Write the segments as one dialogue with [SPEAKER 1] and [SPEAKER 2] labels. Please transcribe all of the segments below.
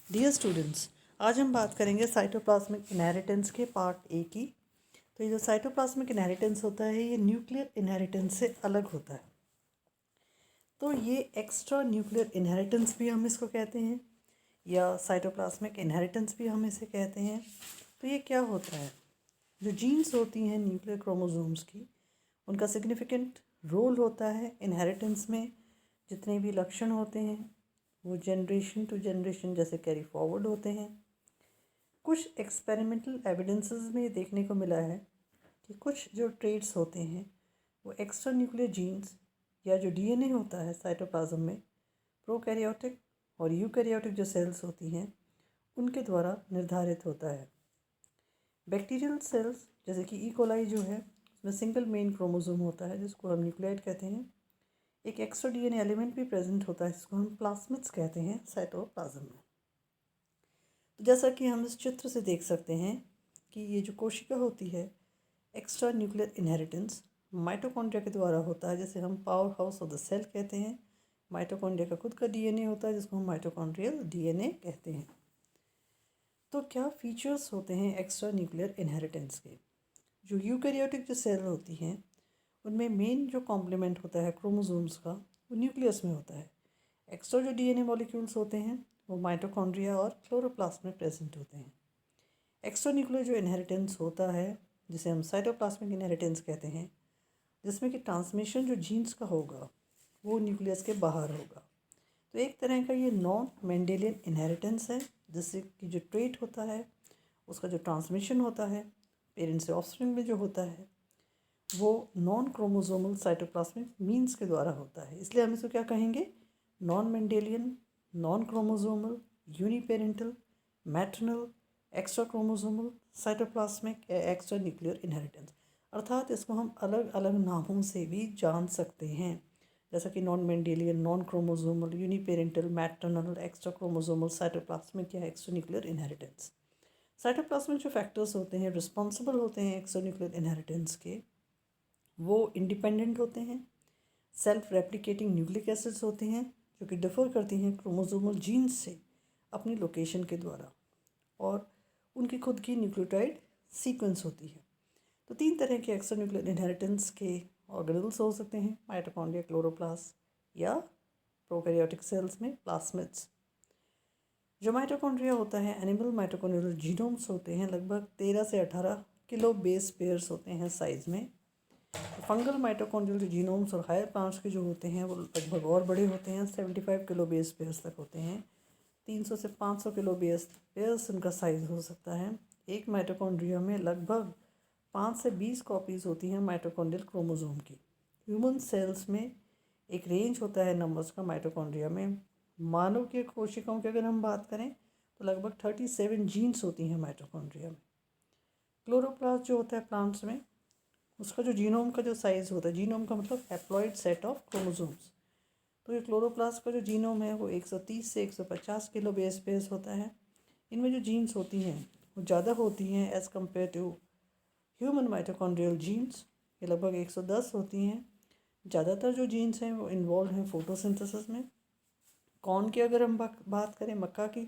[SPEAKER 1] Dear students, आज हम बात करेंगे साइटोप्लाज्मिक इनहेरिटेंस के पार्ट ए की। तो ये जो साइटोप्लाज्मिक इनहेरिटेंस होता है ये न्यूक्लियर इनहेरिटेंस से अलग होता है। तो ये एक्स्ट्रा न्यूक्लियर इनहेरिटेंस भी हम इसको कहते हैं या साइटोप्लाज्मिक इनहेरिटेंस भी हम इसे कहते हैं। तो ये क्या होता है, जो जीन्स होती हैं न्यूक्लियर क्रोमोसोम्स की, उनका सिग्निफिकेंट रोल होता है इनहेरिटेंस में। जितने भी लक्षण होते हैं वो जनरेशन टू जनरेशन जैसे कैरी फॉरवर्ड होते हैं। कुछ एक्सपेरिमेंटल एविडेंसेस में देखने को मिला है कि कुछ जो ट्रेड्स होते हैं वो एक्स्ट्रा न्यूक्लियर जीन्स या जो डीएनए होता है साइटोप्लाज्म में, प्रोकैरियोटिक और यूकैरियोटिक जो सेल्स होती हैं उनके द्वारा निर्धारित होता है। बैक्टीरियल सेल्स जैसे कि ई कोलाई जो है उसमें सिंगल मेन क्रोमोसोम होता है जिसको हम न्यूक्लियाइड कहते हैं। एक एक्स्ट्रा डीएनए एलिमेंट भी प्रेजेंट होता है जिसको हम प्लास्मिड्स कहते हैं साइटोप्लाज्म में। तो जैसा कि हम इस चित्र से देख सकते हैं कि ये जो कोशिका होती है, एक्स्ट्रा न्यूक्लियर इनहेरिटेंस माइटोकॉन्ड्रिया के द्वारा होता है, जिसे हम power house of the cell कहते हैं। माइटोकॉन्ड्रिया का खुद का डीएनए होता है जिसको हम माइटोकॉन्ड्रियल डीएनए कहते हैं। तो क्या फीचर्स होते हैं एक्स्ट्रा न्यूक्लियर इनहेरिटेंस के? जो यूकैरियोटिक जो सेल होती हैं उनमें मेन जो कॉम्प्लीमेंट होता है क्रोमोसोम्स का वो न्यूक्लियस में होता है। एक्स्ट्रा जो डीएनए मॉलिक्यूल्स होते हैं वो माइटोकॉन्ड्रिया और क्लोरोप्लास्ट में प्रेजेंट होते हैं। एक्स्ट्रा न्यूक्लियर जो इनहेरिटेंस होता है जिसे हम साइटोप्लाज्मिक इनहेरिटेंस कहते हैं, जिसमें कि ट्रांसमिशन जो जीन्स का होगा वो न्यूक्लियस के बाहर होगा। तो एक तरह का ये नॉन मेंडेलियन इनहेरिटेंस है, जिससे कि जो ट्रेट होता है उसका जो ट्रांसमिशन होता है पेरेंट्स से ऑफस्प्रिंग में जो होता है वो नॉन क्रोमोसोमल साइटोप्लाज्मिक मीन्स के द्वारा होता है। इसलिए हम इसको क्या कहेंगे? Non Mendelian, non chromosomal, uniparental, maternal, extra chromosomal cytoplasmic extra nuclear inheritance. अर्थात इसको हम अलग अलग नामों से भी जान सकते हैं, जैसा कि non Mendelian, non chromosomal, uniparental, maternal, extra chromosomal cytoplasmic या एक्स्ट्रा न्यूक्लियर इनहेरिटेंस। साइटोप्लाज्मिक जो फैक्टर्स होते हैं रिस्पॉन्सिबल होते हैं एक्स्ट्रा न्यूक्लियर इनहेरिटेंस के, वो इंडिपेंडेंट होते हैं। सेल्फ रेप्लिकेटिंग न्यूक्लिक एसिड्स होते हैं जो कि डिफ़र करती हैं क्रोमोसोमल जीन्स से अपनी लोकेशन के द्वारा, और उनकी खुद की न्यूक्लियोटाइड सीक्वेंस होती है। तो 3 तरह के एक्स्ट्रा न्यूक्लियर इनहेरिटेंस के ऑर्गेनल्स हो सकते हैं, माइटोकॉन्ड्रिया, क्लोरोप्लास्ट या प्रोकैरियोटिक सेल्स में प्लास्मिड्स। जो माइटोकॉन्ड्रिया होता है, एनिमल माइटोकॉन्ड्रियल जीनोम्स होते हैं, लगभग 13 से 18 किलो बेस पेयर्स होते हैं साइज़ में। फंगल माइटोकॉन्ड्रियल जो जीनोम्स और हायर प्लांट्स के जो होते हैं वो लगभग और बड़े होते हैं, 75 किलो बेस पेयर्स तक होते हैं। 300 से 500 किलो बेस पेयर्स उनका साइज़ हो सकता है। एक माइटोकॉन्ड्रिया में लगभग 5 से 20 कॉपीज़ होती हैं माइटोकॉन्ड्रियल क्रोमोसोम की। ह्यूमन सेल्स में एक रेंज होता है नंबर्स का माइटोकॉन्ड्रिया में। मानव के कोशिकाओं की अगर हम बात करें तो लगभग 37 जीन्स होती हैं माइटोकॉन्ड्रिया में। क्लोरोप्लास्ट जो होता है प्लांट्स में, उसका जो जीनोम का जो साइज़ होता है, जीनोम का मतलब हैप्लॉइड सेट ऑफ क्रोमोसोम्स, तो ये क्लोरोप्लास्ट का जो जीनोम है वो 130 से 150 किलो बेस पेयर्स होता है। इनमें जो जीन्स होती हैं वो ज़्यादा होती हैं as compared to human mitochondrial genes, ये लगभग 110 होती हैं। ज़्यादातर जो जीन्स हैं वो इन्वॉल्व हैं फोटोसिंथेसिस में। कॉर्न की अगर हम बात करें, मक्का की,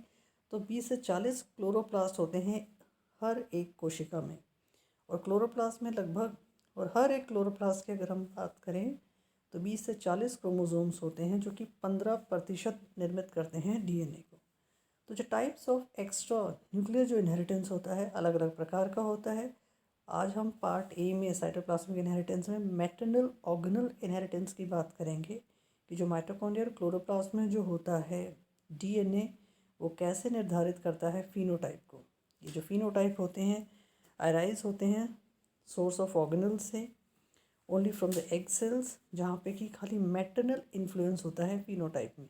[SPEAKER 1] तो 20 से 40 क्लोरोप्लास्ट होते हैं हर एक कोशिका में, और क्लोरोप्लास्ट में लगभग, और हर एक क्लोरोप्लास्ट की अगर हम बात करें तो 20 से 40 क्रोमोसोम्स होते हैं जो कि 15% निर्मित करते हैं डीएनए को। तो जो टाइप्स ऑफ एक्स्ट्रा न्यूक्लियर जो इनहेरिटेंस होता है अलग अलग प्रकार का होता है। आज हम पार्ट ए में साइटोप्लाज्मिक इनहेरिटेंस में मैटरनल ऑर्गेनल इनहेरिटेंस की बात करेंगे कि जो माइटोकॉन्ड्रिया और क्लोरोप्लास्ट में जो होता है डीएनए, वो कैसे निर्धारित करता है फिनोटाइप को। ये जो फिनोटाइप होते हैं अराइज होते हैं सोर्स ऑफ ऑर्गेनल से, only from the egg cells, जहाँ पे कि खाली मैटरनल इन्फ्लुएंस होता है फिनोटाइप में।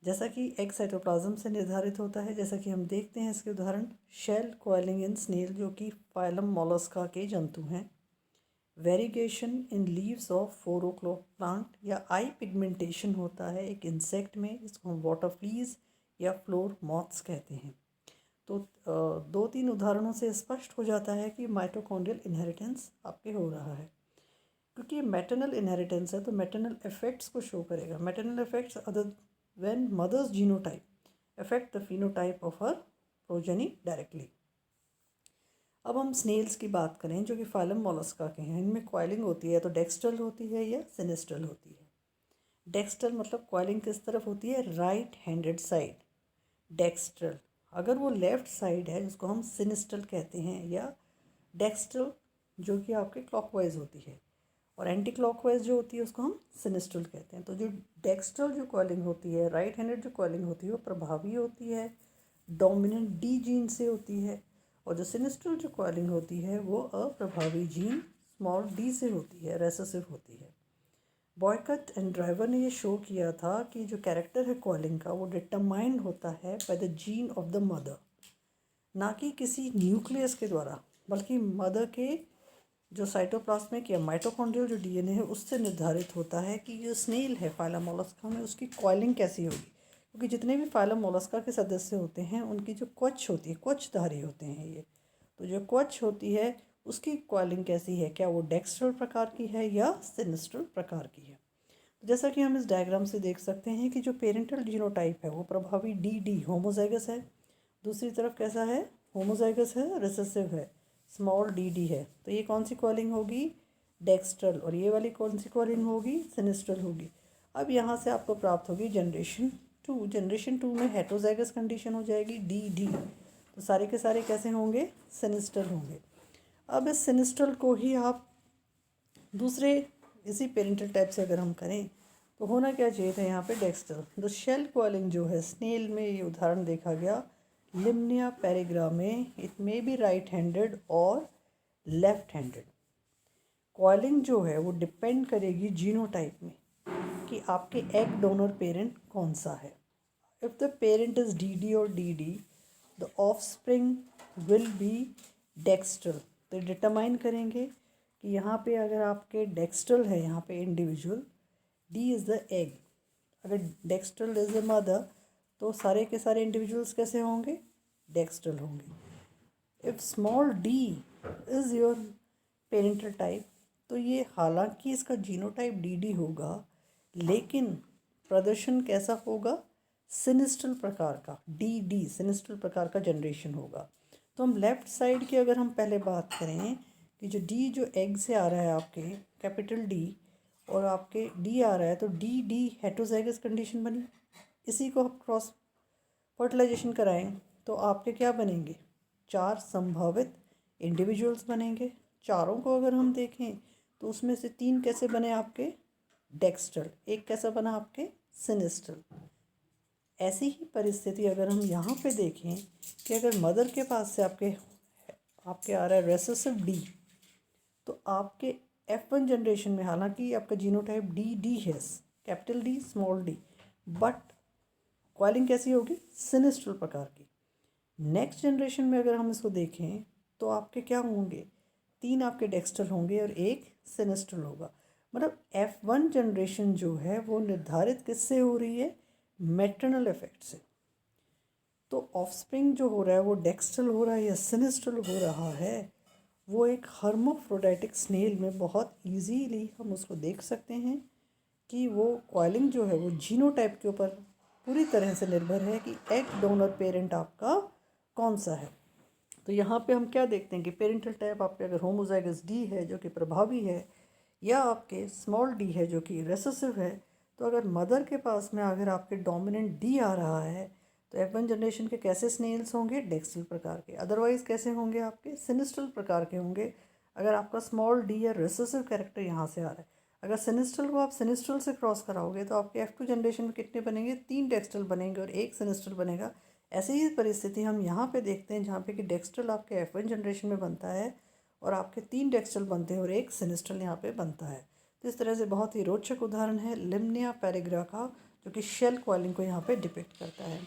[SPEAKER 1] जैसा कि एग साइटोप्लाज्म से निर्धारित होता है, जैसा कि हम देखते हैं इसके उदाहरण शेल कॉइलिंग इन स्नेल जो कि फाइलम मोलस्का के जंतु हैं। वेरिगेशन इन लीव्स ऑफ फोरोक्लो प्लांट या आई पिगमेंटेशन होता है एक इंसेक्ट में, इसको हम वाटर फ्लीज या फ्लोर मॉथ्स कहते हैं। तो 2-3 उदाहरणों से स्पष्ट हो जाता है कि माइटोकॉन्ड्रियल इनहेरिटेंस आपके हो रहा है। क्योंकि ये मैटरनल इनहेरिटेंस है तो मैटरनल इफेक्ट्स को शो करेगा। Maternal effects other when mother's genotype affect the phenotype of her progeny directly. अब हम स्नेल्स की बात करें जो कि फाइलम मोलस्का के हैं, इनमें कॉइलिंग होती है तो डेक्स्ट्रल होती है या सिनिस्ट्रल होती है। डेक्स्ट्रल मतलब कॉइलिंग किस तरफ होती है, राइट हैंडेड साइड, डेक्स्ट्रल। अगर वो लेफ्ट साइड है जिसको हम सिनिस्ट्रल कहते हैं, या डेक्स्ट्रल जो कि आपके क्लॉकवाइज होती है, और एंटी क्लॉकवाइज जो होती है उसको हम सिनिस्ट्रल कहते हैं। तो जो डेक्स्ट्रल जो कॉइलिंग होती है, राइट हैंडेड जो कॉइलिंग होती है, वो प्रभावी होती है, डोमिनेंट डी जीन से होती है, और जो सिनिस्ट्रल जो कॉइलिंग होती है वो अप्रभावी जीन स्मॉल डी से होती है, रेसेसिव होती है। बॉयकट एंड ड्राइवर ने ये शो किया था कि जो कैरेक्टर है कॉइलिंग का वो डिटरमाइंड होता है by the gene of the mother, ना कि किसी न्यूक्लियस के द्वारा, बल्कि मदर के जो साइटोप्लाज्मिक या माइटोकॉन्ड्रियल जो डीएनए है उससे निर्धारित होता है कि जो स्नेल है फाइलम मोलस्का में उसकी कॉइलिंग कैसी होगी। क्योंकि जितने भी फाइलम मोलस्का के सदस्य होते हैं उनकी जो क्वच होती है, क्वचधारी होते हैं ये, तो जो क्वच होती है उसकी कॉइलिंग कैसी है, क्या वो डेक्स्ट्रल प्रकार की है या सिनिस्ट्रल प्रकार की है। तो जैसा कि हम इस डायग्राम से देख सकते हैं कि जो पेरेंटल जीनोटाइप है वो प्रभावी डी होमोजाइगस है, दूसरी तरफ कैसा है, होमोजाइगस है, रिसेसिव है, स्मॉल डी है। तो ये कौन सी कॉलिंग होगी, डेक्स्ट्रल, और ये वाली कौन सी कॉलिंग होगी, सिनिस्ट्रल होगी। अब यहाँ से आपको प्राप्त होगी जनरेशन टू। जनरेशन टू में हेटरोजाइगस कंडीशन हो जाएगी डी, तो सारे के सारे कैसे होंगे, सिनिस्ट्रल होंगे। अब इस सिनिस्ट्रल को ही आप दूसरे इसी पेरेंटल टाइप से अगर हम करें तो होना क्या चाहिए था यहाँ पे, डेक्स्ट्रल। द शेल कॉलिंग जो है स्नेल में ये उदाहरण देखा गया, लिम्निया पेरिग्रा में it may be right handed और लेफ्ट हैंडेड। कॉलिंग जो है वो डिपेंड करेगी जीनोटाइप में कि आपके एग डोनर पेरेंट कौन सा है। If the parent is d और d the offspring will be dextral. तो डिटरमाइन करेंगे कि यहाँ पे अगर आपके डेक्स्ट्रल है, यहाँ पे individual, D is the egg, अगर डेक्स्ट्रल इज़ द मदर तो सारे के सारे इंडिविजुअल्स कैसे होंगे, डेक्स्ट्रल होंगे। If small D is your parental type, तो ये हालांकि इसका जीनोटाइप डी होगा लेकिन प्रदर्शन कैसा होगा, सिनिस्ट्रल प्रकार का, डी सिनिस्ट्रल प्रकार का जनरेशन होगा। तो हम लेफ़्ट साइड की अगर हम पहले बात करें कि जो डी जो एग से आ रहा है आपके कैपिटल डी, और आपके डी आ रहा है, तो डी हेटरोजाइगस कंडीशन बनी। इसी को आप क्रॉस फर्टिलाइजेशन कराएं तो आपके क्या बनेंगे, 4 संभावित इंडिविजुअल्स बनेंगे। चारों को अगर हम देखें तो उसमें से 3 कैसे बने आपके, डेक्स्ट्रल, एक कैसा बना आपके, सिनिस्ट्रल। ऐसी ही परिस्थिति अगर हम यहाँ पे देखें कि अगर मदर के पास से आपके आ रहा है रेसेसिव डी, तो आपके F1 जनरेशन में हालांकि आपका जीनोटाइप डी है, capital D small D, but coiling कैसी होगी, सिनिस्ट्रल प्रकार की। नेक्स्ट जनरेशन में अगर हम इसको देखें तो आपके क्या होंगे, 3 आपके डेक्स्ट्रल होंगे और 1 सिनिस्ट्रल होगा। मतलब F1 जनरेशन जो है वो निर्धारित किससे हो रही है, मैटरनल इफेक्ट से। तो ऑफस्प्रिंग जो हो रहा है वो डेक्स्ट्रल हो रहा है या सिनिस्ट्रल हो रहा है, वो एक हर्माफ्रोडाइटिक स्नेल में बहुत इजीली हम उसको देख सकते हैं कि वो कॉइलिंग जो है वो जीनोटाइप के ऊपर पूरी तरह से निर्भर है कि एग डोनर पेरेंट आपका कौन सा है। तो यहाँ पे हम क्या देखते हैं कि पेरेंटल टाइप आपके अगर होमोजाइगस डी है जो कि प्रभावी है, या आपके स्मॉल डी है जो कि रेसेसिव है, तो अगर मदर के पास में अगर आपके डोमिनेंट डी आ रहा है तो F1 जनरेशन के कैसे स्नेल्स होंगे, डेक्स्ट्रल प्रकार के। अदरवाइज कैसे होंगे, आपके सिनिस्ट्रल प्रकार के होंगे अगर आपका स्मॉल डी या रेसेसिव कैरेक्टर यहाँ से आ रहा है। अगर सिनिस्ट्रल को आप सिनिस्ट्रल से क्रॉस कराओगे तो आपके F2 जनरेशन में कितने बनेंगे, 3 डेक्स्ट्रल बनेंगे और 1 सिनिस्ट्रल बनेगा। ऐसे ही परिस्थिति हम यहाँ पे देखते हैं जहाँ पे कि डेक्स्ट्रल आपके F1 जनरेशन में बनता है और आपके 3 डेक्स्ट्रल बनते हैं और 1 सिनिस्ट्रल यहाँ पे बनता है। तो इस तरह से बहुत ही रोचक उदाहरण है लिम्निया पेरिग्रा का, जो कि शेल कॉइलिंग को यहाँ पे डिपिक्ट करता है।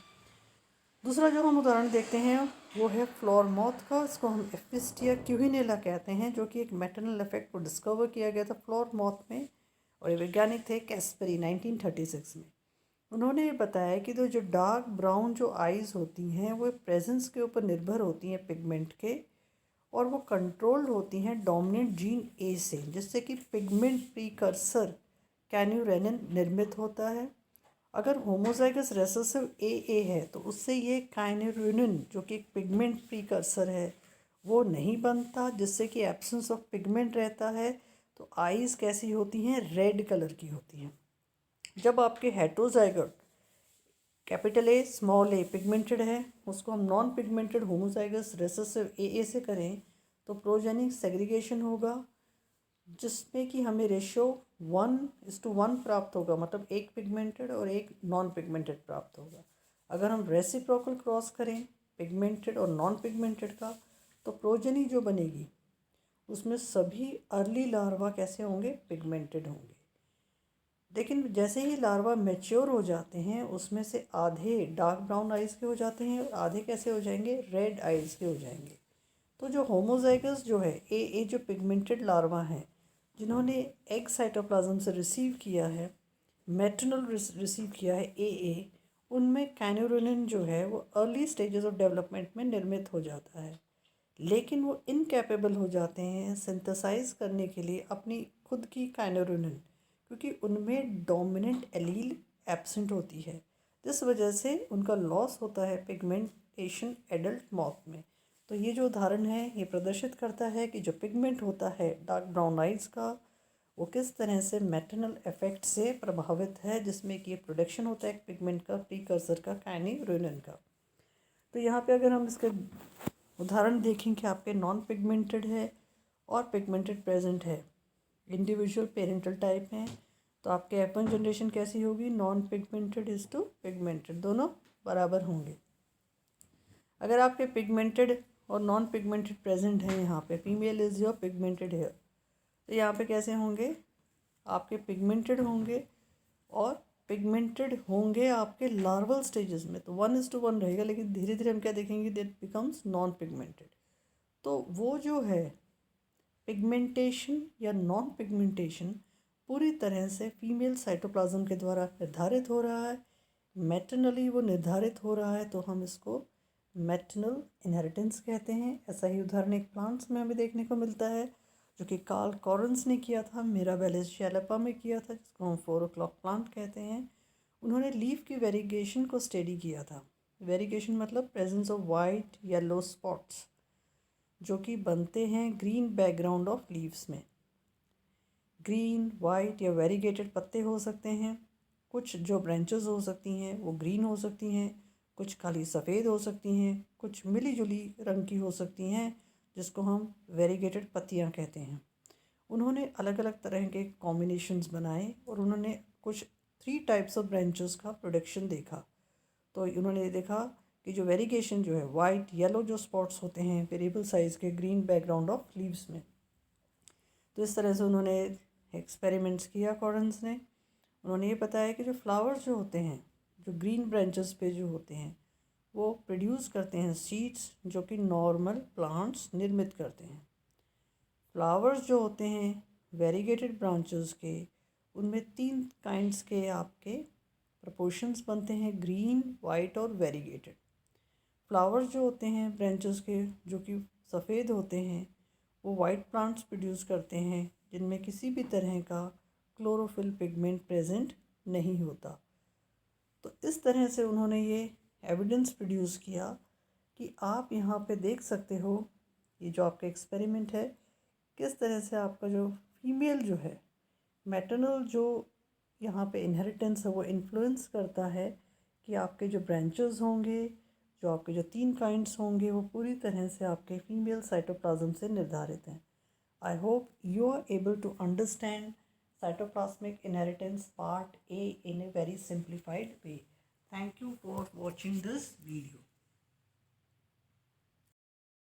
[SPEAKER 1] दूसरा जो हम उदाहरण देखते हैं वो है फ्लोर मॉथ का, इसको हम एफिस्टिया क्यूहिनेला कहते हैं, जो कि एक मैटरनल इफेक्ट को डिस्कवर किया गया था फ्लोर मॉथ में, और ये वैज्ञानिक थे कैस्परी 1936 में। उन्होंने ये बताया कि तो जो डार्क ब्राउन जो आइज़ होती हैं वो प्रेजेंस के ऊपर निर्भर होती हैं पिगमेंट के, और वो कंट्रोल्ड होती हैं डोमिनेंट जीन ए से, जिससे कि पिगमेंट प्रीकर्सर कैन्यूरेनिन निर्मित होता है। अगर होमोजाइगस रेसेसिव ए है तो उससे ये काइनेरेनिन जो कि एक पिगमेंट प्रीकर्सर है वो नहीं बनता, जिससे कि एब्सेंस ऑफ पिगमेंट रहता है। तो आईज़ कैसी होती हैं, रेड कलर की होती हैं। जब आपके heterozygous capital A small A pigmented है, उसको हम नॉन पिगमेंटेड होमोजाइगस रेसेसिव ए से करें तो प्रोजेनिक सेग्रीगेशन होगा, जिसमें कि हमें रेशो 1:1 प्राप्त होगा, मतलब एक पिगमेंटेड और एक नॉन पिगमेंटेड प्राप्त होगा। अगर हम रेसिप्रोकल क्रॉस करें पिगमेंटेड और नॉन पिगमेंटेड का तो प्रोजेनी जो बनेगी उसमें सभी अर्ली लार्वा कैसे होंगे, पिगमेंटेड होंगे। लेकिन जैसे ही लार्वा मैच्योर हो जाते हैं उसमें से आधे डार्क ब्राउन आइज़ के हो जाते हैं और आधे कैसे हो जाएंगे, रेड आइज़ के हो जाएंगे। तो जो होमोजाइगस जो है ए जो पिगमेंटेड लार्वा हैं जिन्होंने एग साइटोप्लाज्म से रिसीव किया है, मैटरनल रिसीव किया है ए, उनमें काइनेरेनिन जो है वो अर्ली स्टेजेस ऑफ डेवलपमेंट में निर्मित हो जाता है, लेकिन वो इनकैपेबल हो जाते हैं सिंथेसाइज करने के लिए अपनी खुद की काइनेरेनिन, क्योंकि उनमें डोमिनेंट एलील एब्सेंट होती है। जिस वजह से उनका लॉस होता है पिगमेंटेशन एडल्ट मॉथ में। तो ये जो उदाहरण है ये प्रदर्शित करता है कि जो पिगमेंट होता है डार्क ब्राउन आइज़ का वो किस तरह से मैटरनल इफेक्ट से प्रभावित है, जिसमें कि प्रोडक्शन होता है पिगमेंट का प्रीकर्सर का काइनेरेनिन का। तो यहाँ पे अगर हम इसके उदाहरण देखें कि आपके नॉन पिगमेंटेड है और पिगमेंटेड प्रेजेंट है, इंडिविजुअल पेरेंटल टाइप हैं, तो आपके F1 जनरेशन कैसी होगी, non pigmented is to pigmented, दोनों बराबर होंगे। अगर आपके पिगमेंटेड और नॉन पिगमेंटेड प्रेजेंट है, यहाँ पे female is your pigmented hair, तो यहाँ पे कैसे होंगे, आपके पिगमेंटेड होंगे और पिगमेंटेड होंगे आपके लार्वल स्टेजेस में, तो 1:1 रहेगा। लेकिन धीरे धीरे हम क्या देखेंगे, दैट बिकम्स नॉन पिगमेंटेड। तो वो जो है पिगमेंटेशन या नॉन पिगमेंटेशन पूरी तरह से फीमेल साइटोप्लाज्म के द्वारा निर्धारित हो रहा है, मैटरनली वो निर्धारित हो रहा है, तो हम इसको मैटरनल इनहेरिटेंस कहते हैं। ऐसा ही उदाहरण एक प्लांट्स में हमें देखने को मिलता है जो कि कार्ल कॉरेंस ने किया था, मिराबेलिस शैलपा में किया था, जिसको हम 4 o'clock प्लांट कहते हैं। उन्होंने लीफ की वेरिगेशन को स्टडी किया था। वेरिगेशन मतलब presence of white yellow spots जो कि बनते हैं ग्रीन बैकग्राउंड ऑफ लीव्स में। ग्रीन, वाइट या वेरीगेटेड पत्ते हो सकते हैं, कुछ जो ब्रांचेस हो सकती हैं वो ग्रीन हो सकती हैं, कुछ खाली सफ़ेद हो सकती हैं, कुछ मिली जुली रंग की हो सकती हैं, जिसको हम वेरीगेटेड पत्तियां कहते हैं। उन्होंने अलग अलग तरह के कॉम्बिनेशंस बनाए और उन्होंने कुछ 3 टाइप्स ऑफ ब्रांचेस का प्रोडक्शन देखा। तो उन्होंने ये देखा कि जो वेरीगेशन जो है वाइट येलो जो स्पॉट्स होते हैं वेरिएबल साइज़ के ग्रीन बैकग्राउंड ऑफ लीव्स में, तो इस तरह से उन्होंने एक्सपेरिमेंट्स किया कॉरेंस ने। उन्होंने ये बताया कि जो फ्लावर्स जो होते हैं जो ग्रीन ब्रांचेस पे जो होते हैं वो प्रोड्यूस करते हैं सीड्स जो कि नॉर्मल प्लांट्स निर्मित करते हैं। फ्लावर्स जो होते हैं वेरीगेटेड ब्रांचेस के, उनमें 3 काइंड्स के आपके प्रपोर्शंस बनते हैं, ग्रीन, वाइट और वेरीगेटेड। फ्लावर्स जो होते हैं ब्रांचेस के जो कि सफ़ेद होते हैं वो वाइट प्लांट्स प्रोड्यूस करते हैं जिनमें किसी भी तरह का क्लोरोफिल पिगमेंट प्रेजेंट नहीं होता। तो इस तरह से उन्होंने ये एविडेंस प्रोड्यूस किया कि आप यहाँ पे देख सकते हो, ये जो आपका एक्सपेरिमेंट है किस तरह से आपका जो फीमेल जो है मैटरनल जो यहाँ पे इनहेरिटेंस है वो इन्फ्लुएंस करता है कि आपके जो ब्रांचेस होंगे, जो आपके जो 3 काइंड्स होंगे वो पूरी तरह से आपके फीमेल साइटोप्लाज्म से निर्धारित हैं। I hope you are able to understand cytoplasmic inheritance part A in a very simplified way. Thank you for watching this video.